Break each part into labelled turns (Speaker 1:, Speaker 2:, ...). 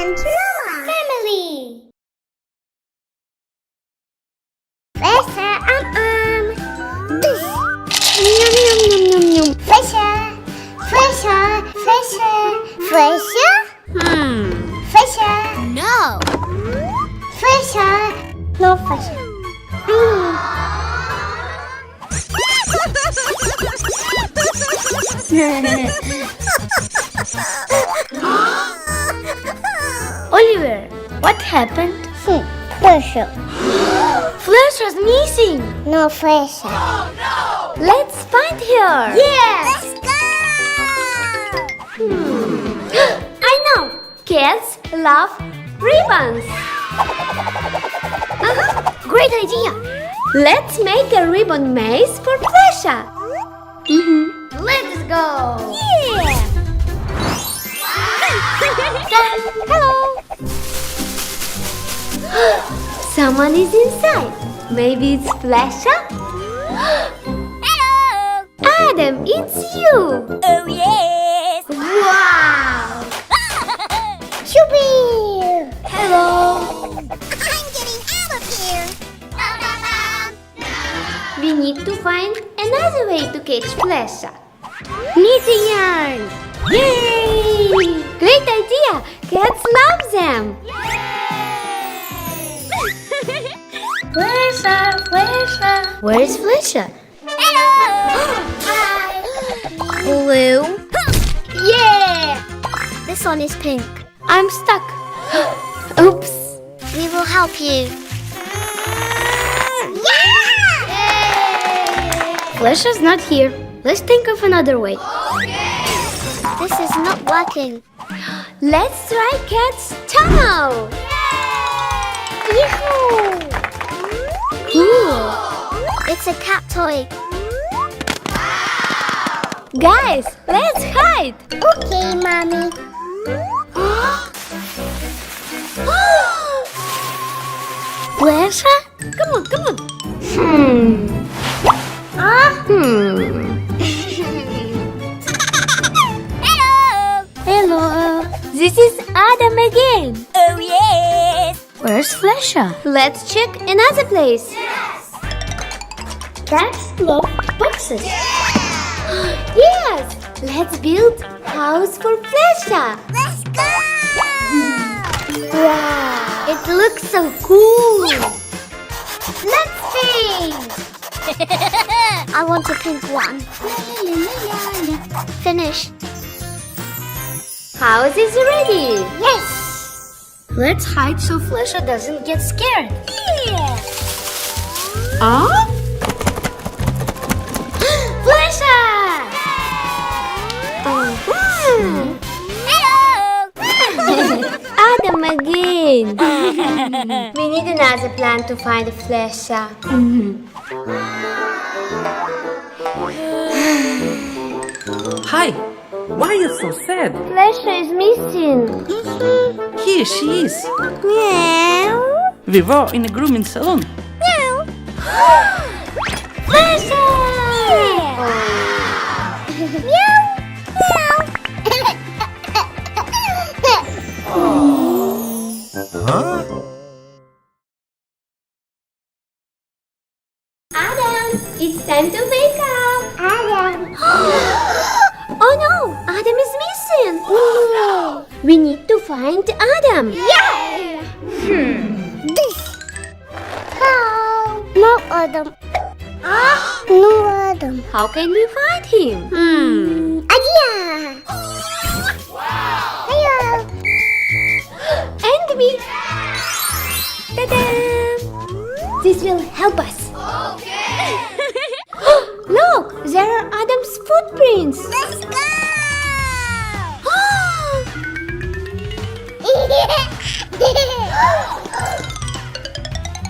Speaker 1: and Roma family. Flesha, this. Yum yum yum yum yum. Flesha, Flesha, Flesha, Flesha. Flesha.
Speaker 2: No.
Speaker 1: Flesha. No Flesha.
Speaker 2: Oliver, what happened?
Speaker 1: Flesha.
Speaker 2: Flesha's missing.
Speaker 1: No Flesha.
Speaker 2: Let's find her.
Speaker 1: Yes.
Speaker 2: I know. Cats love ribbons. Great idea. Let's make a ribbon maze for Flesha. Let's go.
Speaker 1: Yeah.
Speaker 2: Hello. Someone is inside. Maybe it's Flesha?
Speaker 1: Hello.
Speaker 2: Adam, it's you.
Speaker 1: Oh yes.
Speaker 2: Wow.
Speaker 1: Shooby.
Speaker 2: Hello.
Speaker 1: I'm getting out of here.
Speaker 2: We need to find another way to catch Flesha. Knitting yarn. Yay! Great idea. Cats love them.
Speaker 1: Flesha, Flesha.
Speaker 2: Where is Flesha?
Speaker 1: Hello. Hi.
Speaker 2: Blue.
Speaker 1: Yeah. This one is pink.
Speaker 2: I'm stuck. Oops.
Speaker 1: We will help you.
Speaker 2: Flesha's not here. Let's think of another way.
Speaker 1: This is not working.
Speaker 2: Let's try Cat's tunnel.
Speaker 1: Yoo-hoo.
Speaker 2: Cool.
Speaker 1: It's a cat toy.
Speaker 2: Guys, let's hide.
Speaker 1: Okay, mommy.
Speaker 2: Flesha? Come on, come on.
Speaker 1: Hello.
Speaker 2: Hello. This is Adam again.
Speaker 1: Oh yes.
Speaker 2: Where's Flesha? Let's check another place. That's locked boxes. Yes. Let's build house for Flesha.
Speaker 1: Let's go.
Speaker 2: Wow. It looks so cool.
Speaker 1: Let's paint. I want a pink one. Finish.
Speaker 2: House is ready.
Speaker 1: Yes.
Speaker 2: Let's hide so Flesha doesn't get scared.
Speaker 1: Yeah.
Speaker 2: Flesha!
Speaker 1: Hello.
Speaker 2: Adam again. We need another plan to find Flesha.
Speaker 3: Hi, why are you so sad?
Speaker 2: Flesha is missing.
Speaker 3: Here she is.
Speaker 1: Meow.
Speaker 3: We were in a grooming salon.
Speaker 1: Meow.
Speaker 2: Flesha!
Speaker 1: Meow. Meow.
Speaker 2: Adam, it's time to wake up.
Speaker 1: Adam.
Speaker 2: Oh no, Adam is missing. We need to find Adam.
Speaker 1: Yeah. This. Oh. No Adam. No Adam.
Speaker 2: How can we find him?
Speaker 1: Idea. Hello.
Speaker 2: And me. Ta-da! This will help us. Look, there are Adam's footprints.
Speaker 1: Let's go.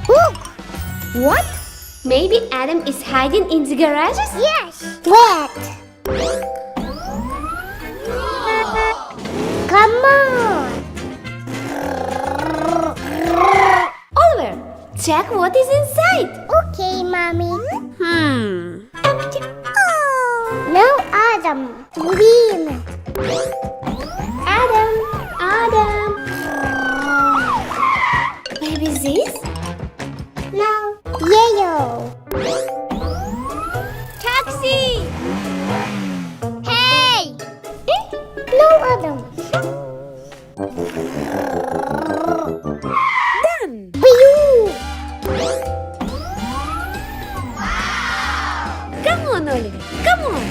Speaker 1: Look.
Speaker 2: What? Maybe Adam is hiding in the garages?
Speaker 1: Yes. Wait. Come on.
Speaker 2: Oliver, check what is inside.
Speaker 1: Okay, mommy.
Speaker 2: Empty.
Speaker 1: No Adam. Green.
Speaker 2: Adam. Done.
Speaker 1: Pew!
Speaker 2: Come on, Oliver. Come on.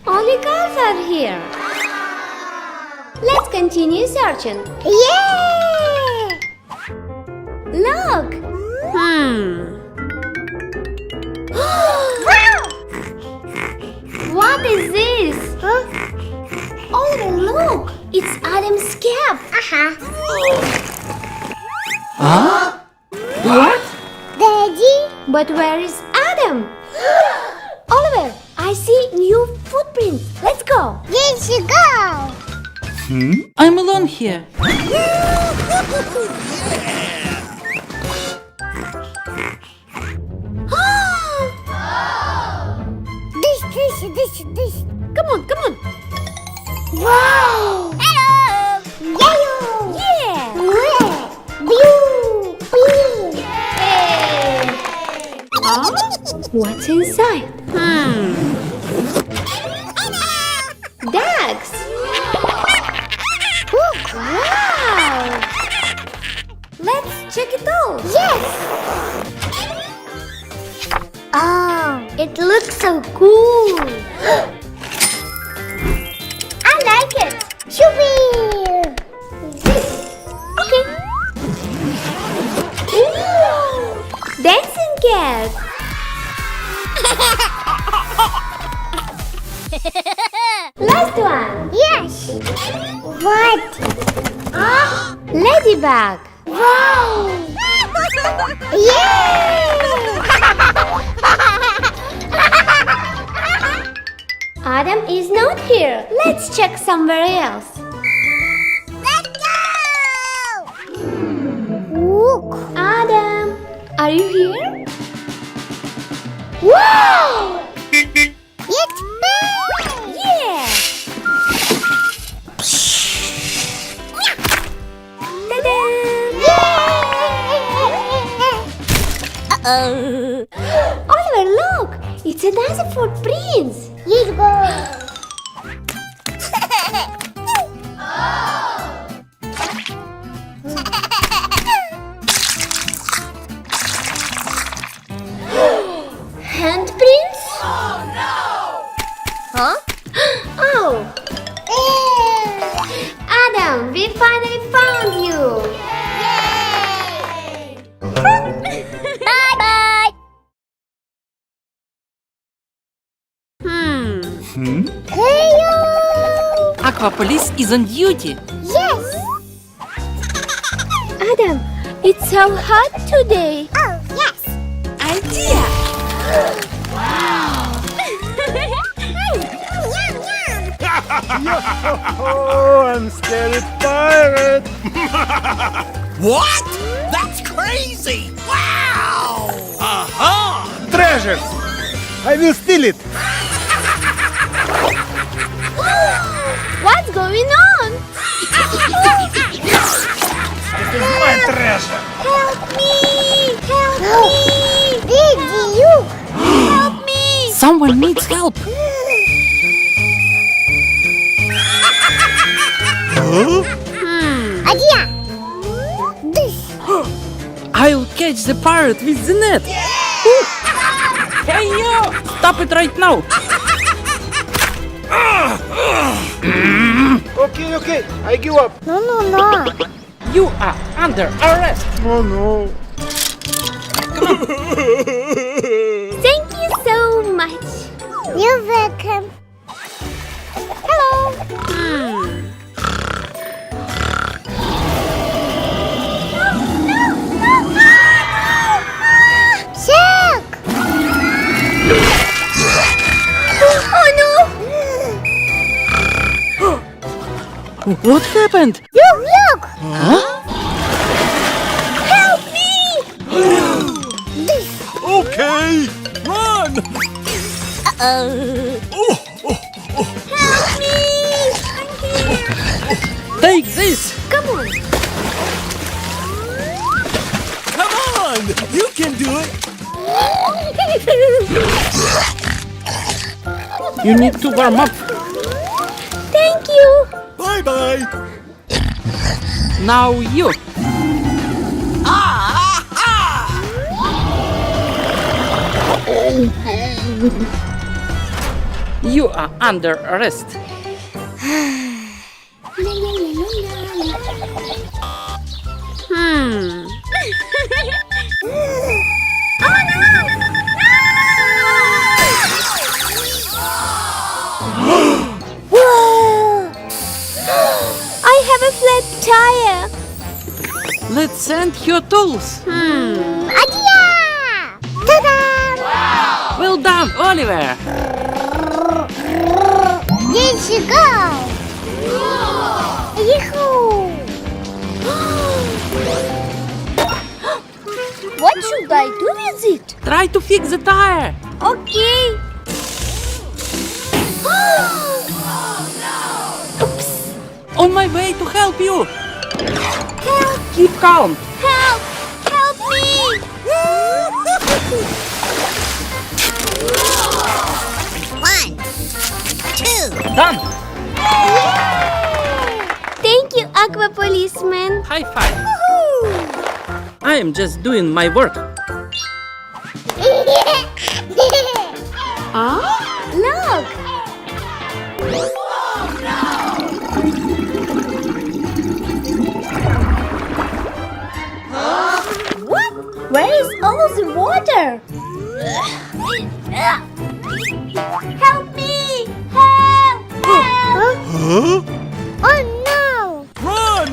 Speaker 2: Only cars are here. Let's continue searching.
Speaker 1: Yeah!
Speaker 2: Look. What is this?
Speaker 1: Huh?
Speaker 2: Oh, look. It's Adam's cap.
Speaker 3: Huh? What?
Speaker 1: Daddy?
Speaker 2: But where is Adam? Oliver, I see new footprints. Let's go.
Speaker 1: Let's go!
Speaker 3: I'm alone here.
Speaker 1: This.
Speaker 2: Come on, come on.
Speaker 1: Wow! Hello! Yayo!
Speaker 2: Yeah.
Speaker 1: Pew! Pew!
Speaker 2: What's inside? Ducks. Wow. Let's check it out.
Speaker 1: Yes! Oh, it looks so cool. I like it. Shoo-wee!
Speaker 2: Okay. Ooh, dancing cat. Last one.
Speaker 1: Yes! What?
Speaker 2: Ladybug.
Speaker 1: Wow! Yay!
Speaker 2: Adam is not here. Let's check somewhere else.
Speaker 1: Let's go! Look!
Speaker 2: Adam, are you here?
Speaker 1: Wow! It's big!
Speaker 2: Yeah. Ta-da!
Speaker 1: Uh-oh.
Speaker 2: Oliver, look! It's another footprint.
Speaker 1: Let's go!
Speaker 2: Handprints? Oh no! Huh? Oh! Adam, we finally found you!
Speaker 1: Bye-bye! Heyo!
Speaker 3: Aqua Police is on duty.
Speaker 1: Yes!
Speaker 2: Adam, it's so hot today.
Speaker 1: Oh, yes!
Speaker 2: Idea!
Speaker 4: Oh, I'm scared pirate!
Speaker 5: What? That's crazy! Wow! Aha!
Speaker 4: Treasures! I will steal it!
Speaker 2: What's going on?
Speaker 4: This is my treasure!
Speaker 2: Help me! Help
Speaker 1: Oh,
Speaker 2: me!
Speaker 1: Daddy, look!
Speaker 2: Help me!
Speaker 3: Someone needs help.
Speaker 1: Idea! This!
Speaker 3: I'll catch the pirate with the net. Hey you! Stop it right now.
Speaker 4: Okay, I give up.
Speaker 1: No.
Speaker 3: You are under arrest.
Speaker 4: Oh no.
Speaker 2: Thank you so much.
Speaker 1: You're welcome. Hello. Check!
Speaker 2: Oh no!
Speaker 3: What happened?
Speaker 1: Look!
Speaker 2: Help me!
Speaker 1: This!
Speaker 5: Okay! Run!
Speaker 1: Oh!
Speaker 2: Help me! I'm here.
Speaker 3: Take this.
Speaker 2: Come on.
Speaker 5: Come on! You can do it!
Speaker 3: You need to warm up.
Speaker 2: Thank you.
Speaker 5: Bye-bye.
Speaker 3: Now you. You are under arrest.
Speaker 2: I have a flat tire.
Speaker 3: Let's send your tools.
Speaker 1: Idea! Ta-da!
Speaker 3: Well done, Oliver.
Speaker 1: There you go! Yahoo!
Speaker 2: What should I do with it?
Speaker 3: Try to fix the tire.
Speaker 2: Okay.
Speaker 3: On my way to help you.
Speaker 2: Help!
Speaker 3: Keep calm.
Speaker 2: Help! Help me!
Speaker 1: One, two.
Speaker 3: Done.
Speaker 2: Thank you, Aqua Policeman.
Speaker 3: High five. I am just doing my work.
Speaker 2: Look! What? Where is all the water? Help me! Help! Help!
Speaker 1: Oh no!
Speaker 5: Run!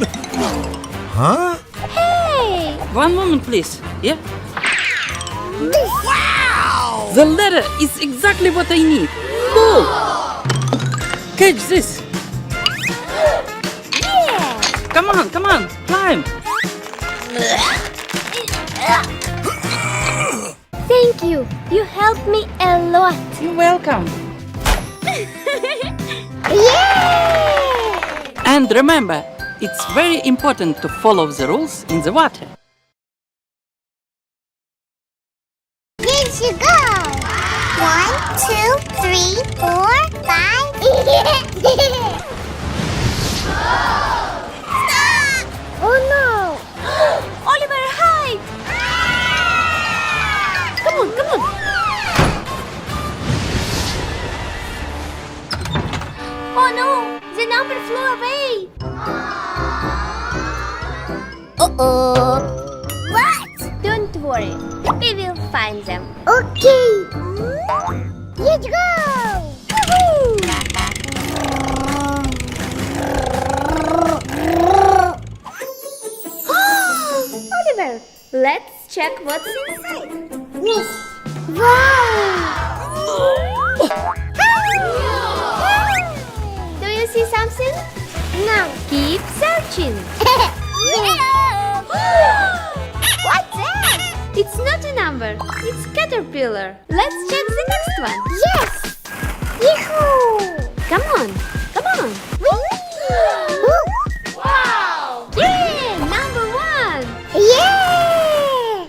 Speaker 5: Huh?
Speaker 2: Hey!
Speaker 3: One moment, please. Yeah?
Speaker 5: Wow!
Speaker 3: The ladder is exactly what I need. Cool. Catch this.
Speaker 2: Yeah!
Speaker 3: Come on, climb.
Speaker 2: Thank you. You helped me a lot.
Speaker 3: You're welcome.
Speaker 1: Yeah!
Speaker 3: And remember, it's very important to follow the rules in the water.
Speaker 1: There you go! 1, 2, 3, 4, 5. Stop! Oh no!
Speaker 2: Oliver, hide! Come on, come on. Oh no! The number flew away.
Speaker 1: Uh-oh. What?
Speaker 2: Don't worry. We will find them.
Speaker 1: Okay. Let's go!
Speaker 2: Oliver, let's check what's inside.
Speaker 1: Yes. Wow!
Speaker 2: Do you see something?
Speaker 1: No.
Speaker 2: Keep searching.
Speaker 1: What's that?
Speaker 2: It's not a number. It's caterpillar. Let's check the next one.
Speaker 1: Yes! Yahoo!
Speaker 2: Come on. Come on.
Speaker 1: Wow!
Speaker 2: Yeah! Number one.
Speaker 1: Yeah!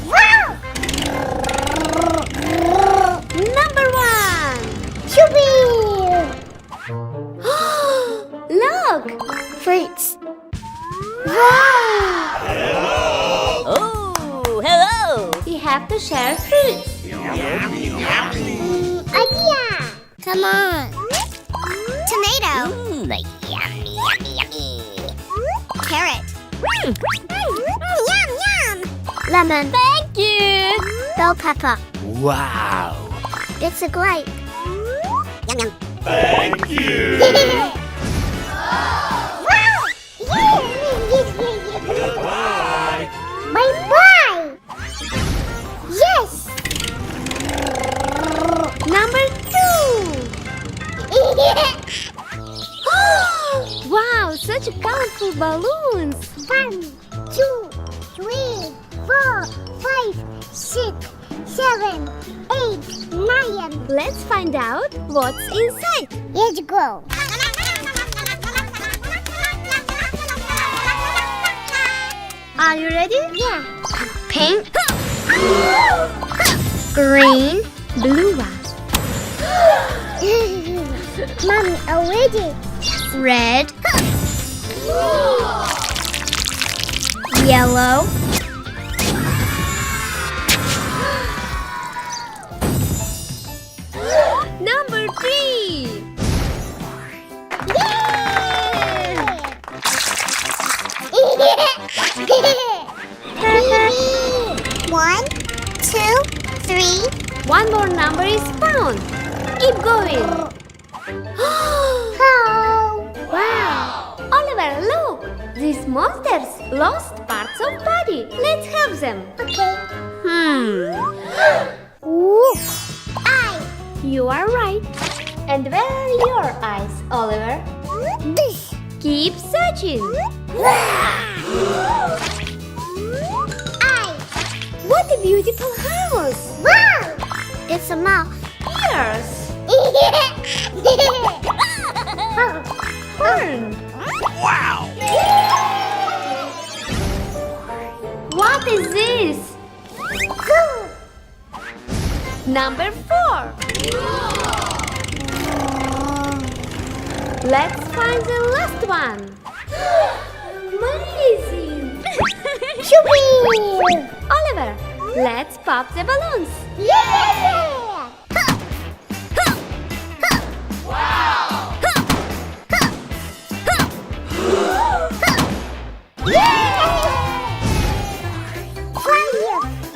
Speaker 1: Wow!
Speaker 2: Number one.
Speaker 1: Chubby!
Speaker 2: Look.
Speaker 1: Fruits. Wow!
Speaker 6: Oh, hello!
Speaker 2: We have to share fruits.
Speaker 1: Idea! Come on. Tomato.
Speaker 6: Yummy, yummy, yummy.
Speaker 1: Carrot. Yum, yum. Lemon.
Speaker 2: Thank you.
Speaker 1: Bell pepper.
Speaker 5: Wow!
Speaker 1: It's a grape. Yum, yum.
Speaker 5: Thank you!
Speaker 1: Wow!
Speaker 5: Bye!
Speaker 1: Bye-bye! Yes!
Speaker 2: Number two. Wow, such colorful balloons.
Speaker 1: 1, 2, 3, 4, 5, 6, 7, 8, 9.
Speaker 2: Let's find out what's inside.
Speaker 1: Let's go.
Speaker 2: Are you ready?
Speaker 1: Yeah.
Speaker 2: Pink.
Speaker 1: Green.
Speaker 2: Blue one.
Speaker 1: Mommy, already. Red. Yellow.
Speaker 2: Number 3.
Speaker 1: One, two, three.
Speaker 2: One more number is found. Keep going.
Speaker 1: Oh, wow.
Speaker 2: Oliver, look. These monsters lost parts of body. Let's help them.
Speaker 1: Okay.
Speaker 2: Ooh.
Speaker 1: Eye.
Speaker 2: You are right. And where are your eyes, Oliver?
Speaker 1: This.
Speaker 2: Keep searching.
Speaker 1: Eye.
Speaker 2: What a beautiful house.
Speaker 1: Wow. It's a mouth.
Speaker 2: Ears. Horn.
Speaker 5: Wow!
Speaker 2: What is this? Number 4. Let's find the last one. Amazing. Oliver, let's pop the balloons.
Speaker 1: Yeah.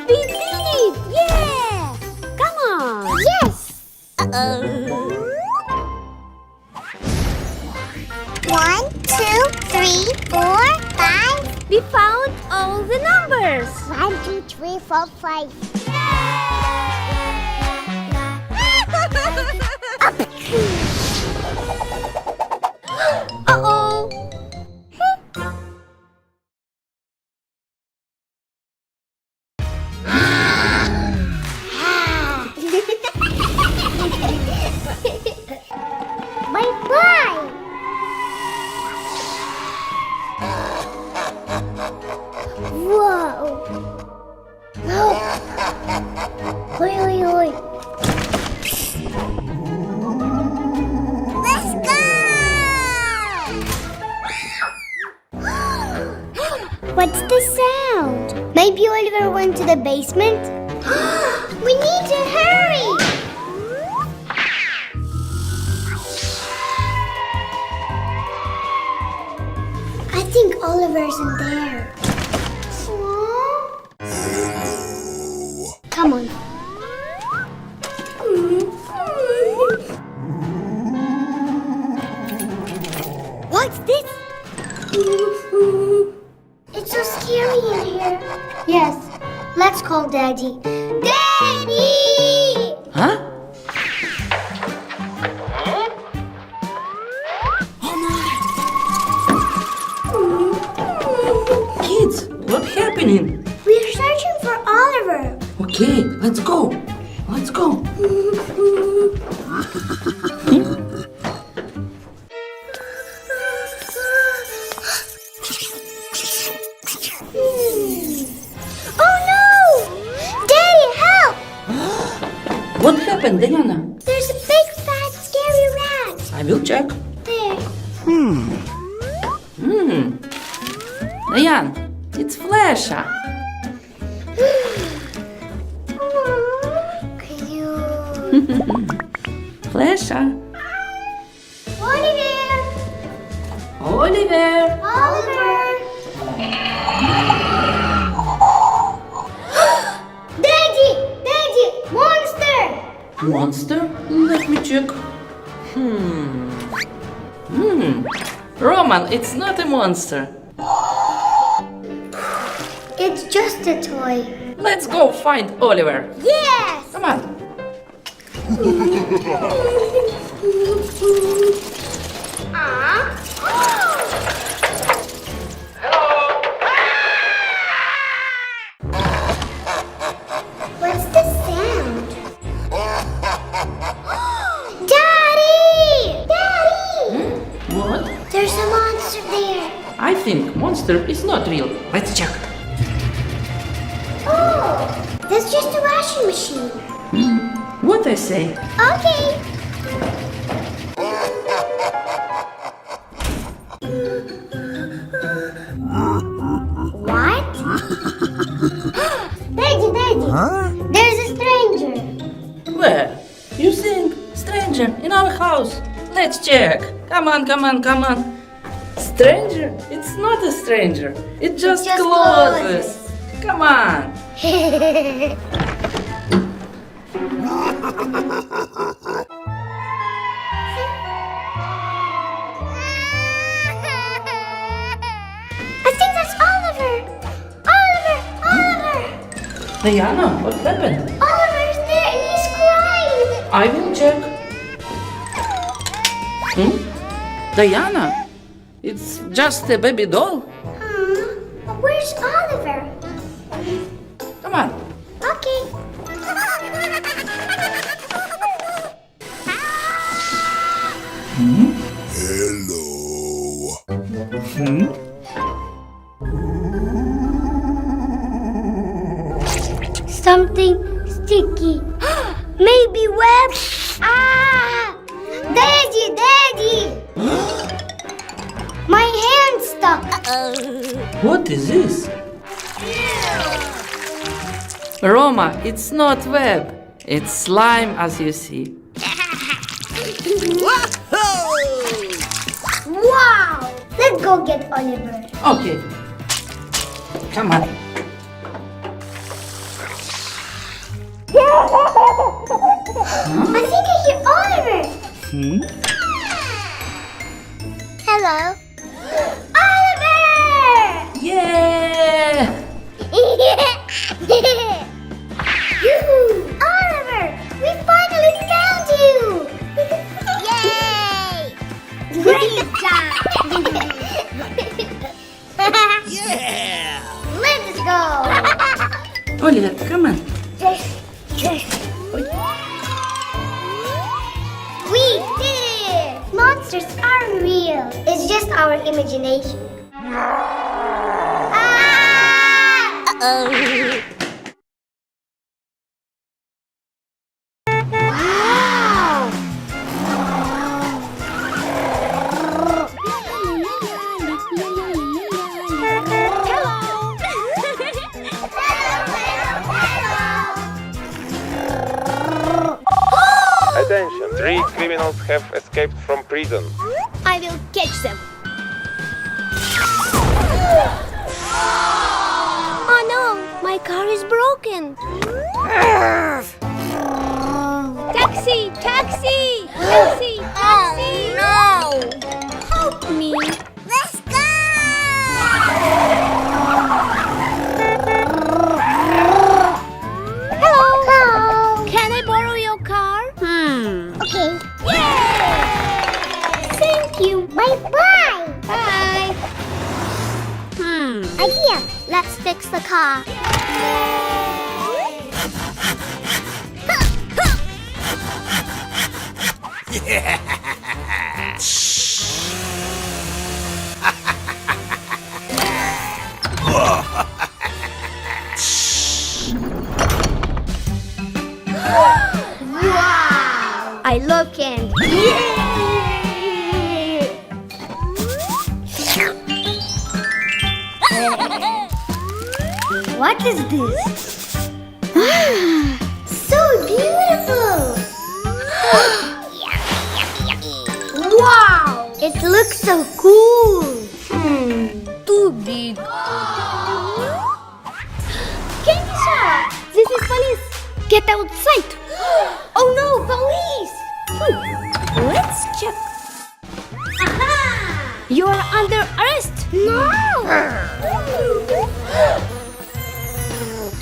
Speaker 2: We did it! Yeah! Come on!
Speaker 1: Yes. One, two, three, 4, 5.
Speaker 2: We found all the numbers.
Speaker 1: 1, 2, 3, 4, 5.
Speaker 2: Uh-oh!
Speaker 1: Bye-bye. Whoa. Oi, oi, oi. Let's go! What's the sound? Maybe Oliver went to the basement? We need to hurry! I think Oliver's in there. Come on. What's this? It's so scary in here. Yes. Let's call Daddy. Daddy!
Speaker 3: Huh? Kids, what's happening?
Speaker 1: We're searching for Oliver.
Speaker 3: Okay, let's go. Let's go.
Speaker 1: Oh no! Daddy, help!
Speaker 3: What happened, Diana?
Speaker 1: There's a big, fat, scary rat.
Speaker 3: I will check.
Speaker 1: There.
Speaker 3: Diane, it's Flesha.
Speaker 1: Cute.
Speaker 3: Flesha.
Speaker 1: Oliver!
Speaker 3: Oliver.
Speaker 1: Oliver! Daddy! Daddy! Monster!
Speaker 3: Monster? Let me check. Roman, it's not a monster.
Speaker 1: It's just a toy.
Speaker 3: Let's go find Oliver.
Speaker 1: Yes!
Speaker 3: Come on.
Speaker 1: What's the sound? Daddy! Daddy!
Speaker 3: What?
Speaker 1: There's a monster there.
Speaker 3: I think monster is not real. Let's check.
Speaker 1: Oh, that's just a washing machine.
Speaker 3: What I say?
Speaker 1: Okay. What? Daddy. There's a stranger.
Speaker 3: Where? You think? Stranger in our house. Let's check. Come on. Stranger? It's not a stranger. It's just clothes. Come on.
Speaker 1: I think that's Oliver. Oliver.
Speaker 3: Diana, what happened?
Speaker 1: Oliver's there and he's crying.
Speaker 3: I will check. Diana, it's just a baby doll.
Speaker 1: Where's Oliver?
Speaker 3: Come on.
Speaker 1: Okay. Something sticky. Maybe web. Ah! Daddy! My hand's stuck.
Speaker 3: What is this? Roma, it's not web. It's slime, as you see.
Speaker 1: Wow! Let's go get Oliver.
Speaker 3: Okay. Come on.
Speaker 1: I think I hear Oliver. Hello. Oliver!
Speaker 3: Yeah!
Speaker 1: Oliver, we finally found you! Yay! Great job!
Speaker 5: Yeah!
Speaker 1: Let's go!
Speaker 3: Oliver, come on.
Speaker 1: We did it! Monsters aren't real. It's just our imagination. Ah!
Speaker 6: Uh-oh.
Speaker 7: Attention, 3 criminals have escaped from prison.
Speaker 1: I will catch them. Oh no, my car is broken. Taxi!
Speaker 6: No!
Speaker 1: Help me.
Speaker 6: Let's go!
Speaker 1: Hello.
Speaker 2: Can I borrow your car?
Speaker 1: Okay. Thank you. Bye.
Speaker 2: Bye.
Speaker 1: Idea. Let's fix the car.
Speaker 2: Wow! I love candy.
Speaker 1: What is this? So beautiful. Wow! It looks so cool.
Speaker 2: Too big.
Speaker 1: Candy shop.
Speaker 2: This is police. Get outside. Oh no, police! Let's check.
Speaker 1: Aha!
Speaker 2: You are under arrest.
Speaker 1: No!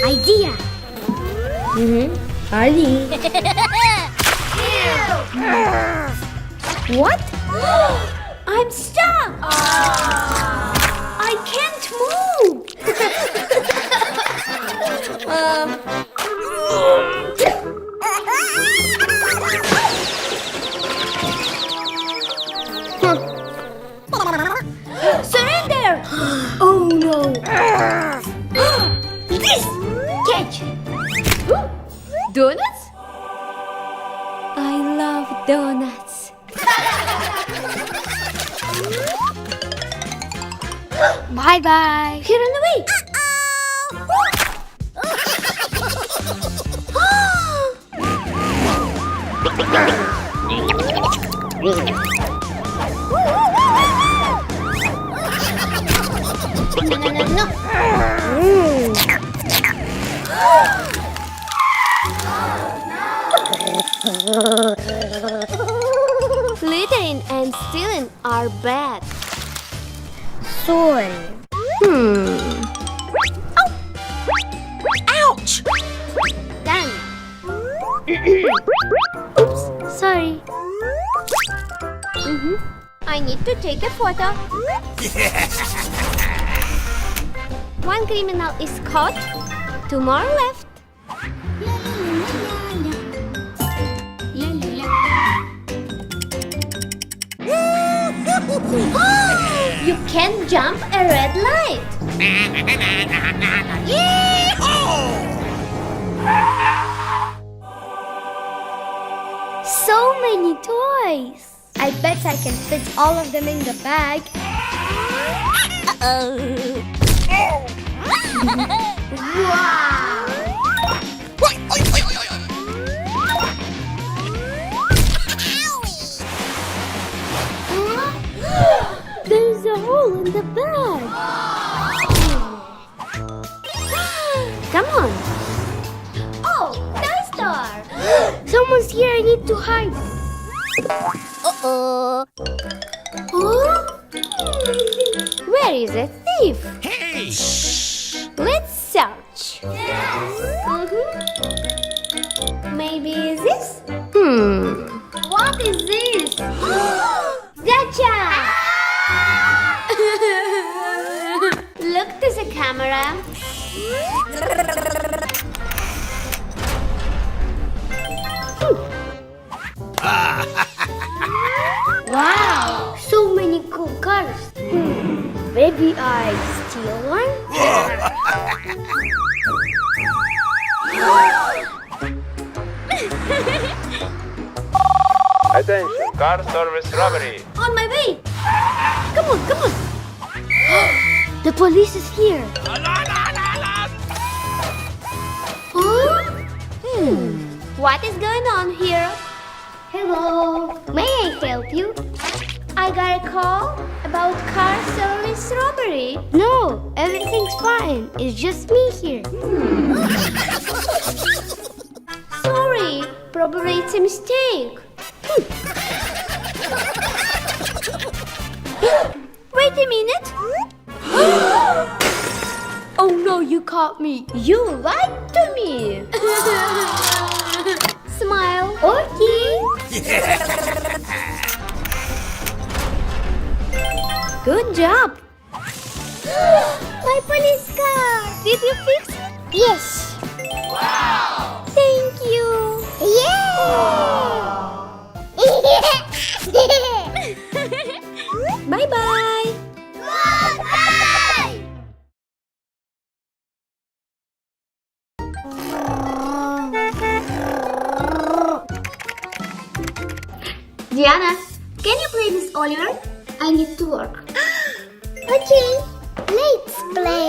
Speaker 1: Idea.
Speaker 2: Ali. What? I'm stuck. I can't move. Surrender. Oh no.
Speaker 1: This! Catch!
Speaker 2: Donuts? I love donuts. Bye-bye. He ran away. Littering and stealing are bad.
Speaker 1: Sorry.
Speaker 6: Ouch!
Speaker 2: Done. Oops, sorry. I need to take a photo. One criminal is caught. Two more left. You can jump a red light. So many toys. I bet I can fit all of them in the bag. Wow! There's a hole in the bag. Come on. Oh, toy store. Someone's here. I need to hide.
Speaker 6: Uh-oh.
Speaker 2: Huh? Where is a thief?
Speaker 5: Hey!
Speaker 2: Let's search. Maybe this? What is this? Gotcha! Look to the camera. Wow! So many cool cars. Maybe I steal one?
Speaker 7: Attention, car service robbery.
Speaker 2: On my way! Come on, come on! The police is here. Huh? What is going on here? Hello, may I help you? I got a call about car service robbery. No, everything's fine. It's just me here. Sorry, probably it's a mistake. Wait a minute. Oh no, you caught me. You lied to me. Smile. Okay. Good job. My police car. Did you fix it?
Speaker 1: Yes.
Speaker 2: Wow. Thank you. Bye-bye.
Speaker 1: Goodbye.
Speaker 2: Diana, can you play Miss Oliver? I need to work.
Speaker 1: Okay, let's play.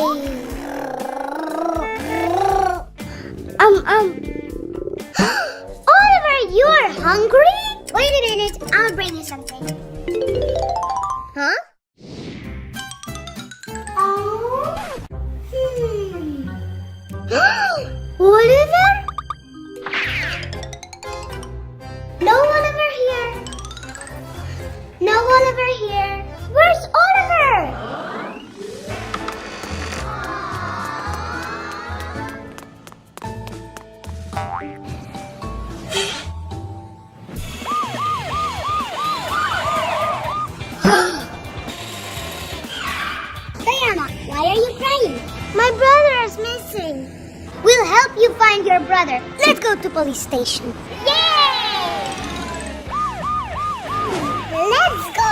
Speaker 1: Oliver, you're hungry? Wait a minute, I'll bring you something. Huh? Oh. Oliver? No Oliver here. No Oliver here. Where's Oliver? Diana, why are you crying? My brother is missing. We'll help you find your brother. Let's go to police station. Yay! Let's go!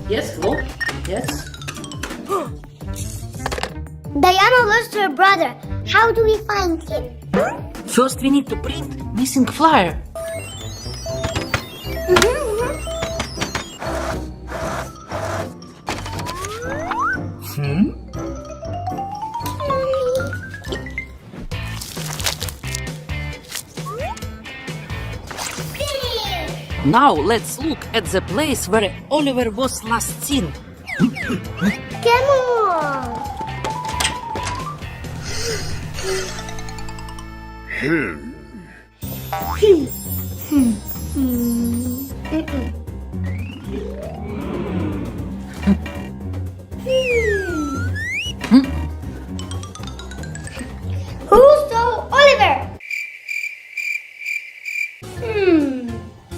Speaker 3: Yes, hello? Yes?
Speaker 1: Diana lost her brother. How do we find him?
Speaker 3: First we need to print missing flyer. Now let's look at the place where Oliver was last seen.
Speaker 1: Come on. Who saw Oliver?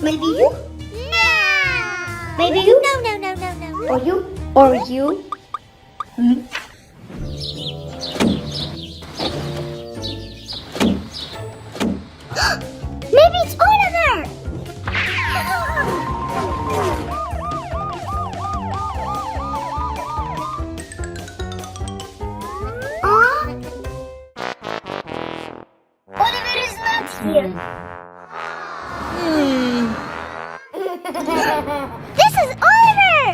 Speaker 1: Maybe you?
Speaker 6: No.
Speaker 1: Maybe you?
Speaker 6: No.
Speaker 1: Or you? Or you? Maybe it's Oliver! Oliver is not here. This is Oliver!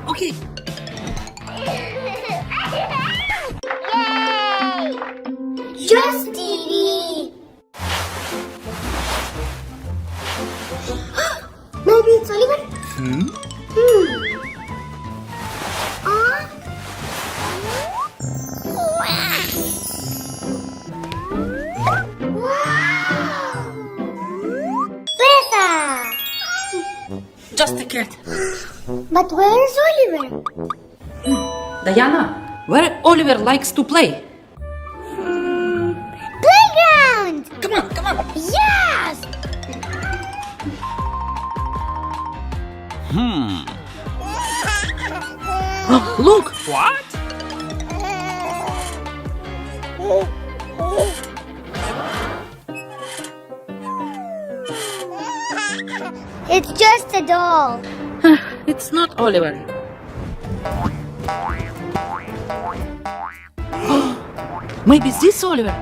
Speaker 3: Okay.
Speaker 1: Yay! Just TV. Maybe it's Oliver? Flesha!
Speaker 3: Just a cat.
Speaker 1: But where is Oliver?
Speaker 3: Diana, where Oliver likes to play?
Speaker 1: Playground!
Speaker 3: Come on.
Speaker 1: Yes!
Speaker 3: Look! What?
Speaker 1: It's just a doll.
Speaker 3: It's not Oliver. Maybe this Oliver?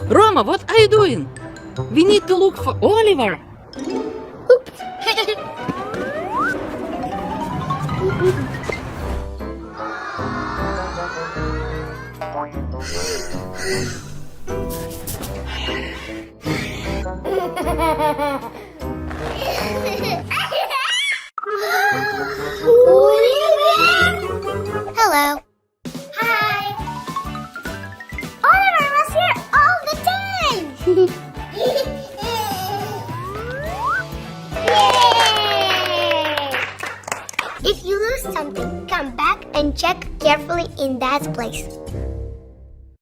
Speaker 3: Roma, what are you doing? We need to look for Oliver.
Speaker 1: Hello. Hi. Oliver was here all the time. Yay! If you lose something, come back and check carefully in that place.